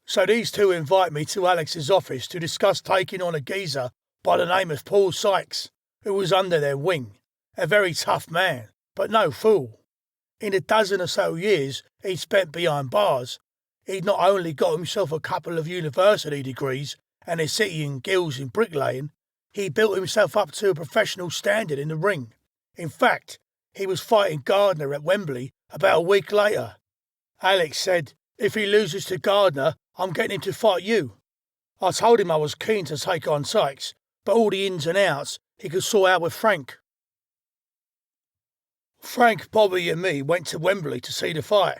So these two invite me to Alex's office to discuss taking on a geezer by the name of Paul Sykes, who was under their wing. A very tough man, but no fool. In a dozen or so years he'd spent behind bars, he'd not only got himself a couple of university degrees and a city and guilds in bricklaying, he built himself up to a professional standard in the ring. In fact, he was fighting Gardner at Wembley about a week later. Alex said, if he loses to Gardner, I'm getting him to fight you. I told him I was keen to take on Sykes, but all the ins and outs he could sort out with Frank. Frank, Bobby and me went to Wembley to see the fight.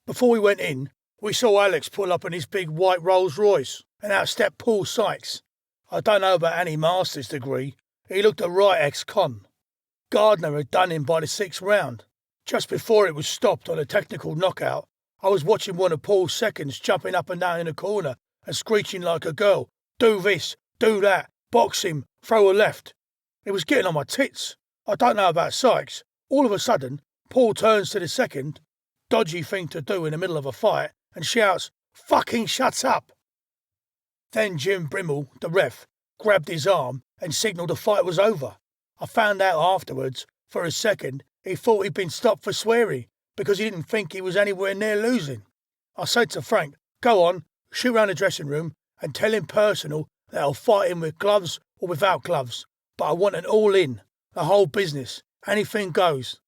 Before we went in, we saw Alex pull up in his big white Rolls Royce and outstep Paul Sykes. I don't know about any master's degree. He looked a right ex-con. Gardner had done him by the 6th round. Just before it was stopped on a technical knockout, I was watching one of Paul's seconds jumping up and down in a corner and screeching like a girl, do this, do that, box him, throw a left. It was getting on my tits. I don't know about Sykes. All of a sudden, Paul turns to the second, dodgy thing to do in the middle of a fight, and shouts, fucking shut up. Then Jim Brimmel, the ref, grabbed his arm and signalled the fight was over. I found out afterwards, for a second, he thought he'd been stopped for swearing, because he didn't think he was anywhere near losing. I said to Frank, go on, shoot round the dressing room and tell him personal that I'll fight him with gloves or without gloves, but I want an all-in, the whole business, anything goes.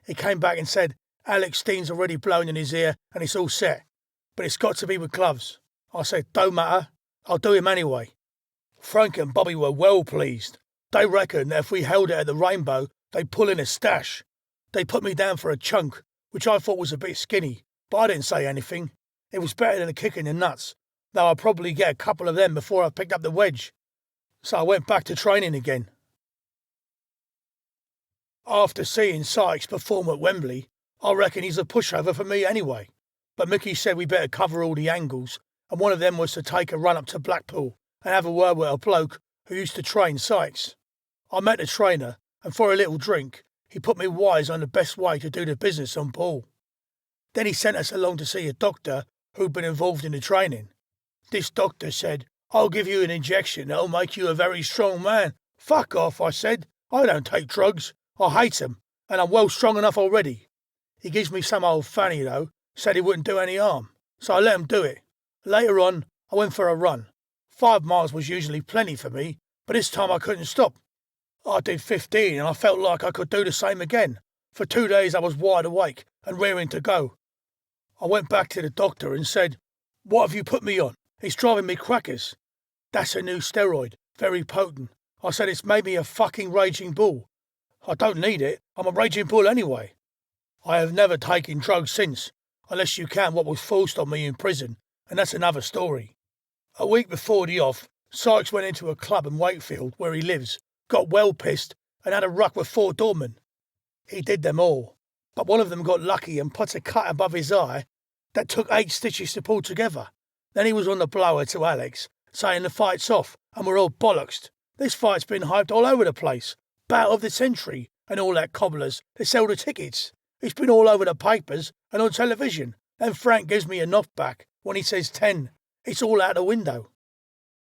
He came back and said, Alex Steen's already blown in his ear and it's all set, but it's got to be with gloves. I said, don't matter, I'll do him anyway. Frank and Bobby were well pleased. They reckoned that if we held it at the Rainbow, they'd pull in a stash. They put me down for a chunk, which I thought was a bit skinny, but I didn't say anything. It was better than a kick in the nuts, though I'd probably get a couple of them before I picked up the wedge. So I went back to training again. After seeing Sykes perform at Wembley, I reckon he's a pushover for me anyway. But Mickey said we better cover all the angles, and one of them was to take a run up to Blackpool and have a word with a bloke who used to train Sykes. I met the trainer, and for a little drink, he put me wise on the best way to do the business on Paul. Then he sent us along to see a doctor who'd been involved in the training. This doctor said, I'll give you an injection that'll make you a very strong man. Fuck off, I said. I don't take drugs. I hate them, and I'm well strong enough already. He gives me some old fanny though, said he wouldn't do any harm, so I let him do it. Later on, I went for a run. 5 miles was usually plenty for me, but this time I couldn't stop. I did 15 and I felt like I could do the same again. For 2 days I was wide awake and raring to go. I went back to the doctor and said, what have you put me on? It's driving me crackers. That's a new steroid, very potent. I said it's made me a fucking raging bull. I don't need it, I'm a raging bull anyway. I have never taken drugs since, unless you count what was forced on me in prison, and that's another story. A week before the off, Sykes went into a club in Wakefield where he lives, got well pissed and had a ruck with 4 doormen. He did them all, but one of them got lucky and put a cut above his eye that took 8 stitches to pull together. Then he was on the blower to Alex, saying the fight's off and we're all bollocksed. This fight's been hyped all over the place. Bout of the century and all that cobblers that sell the tickets. It's been all over the papers and on television. Then Frank gives me a knockback when he says 10. It's all out the window.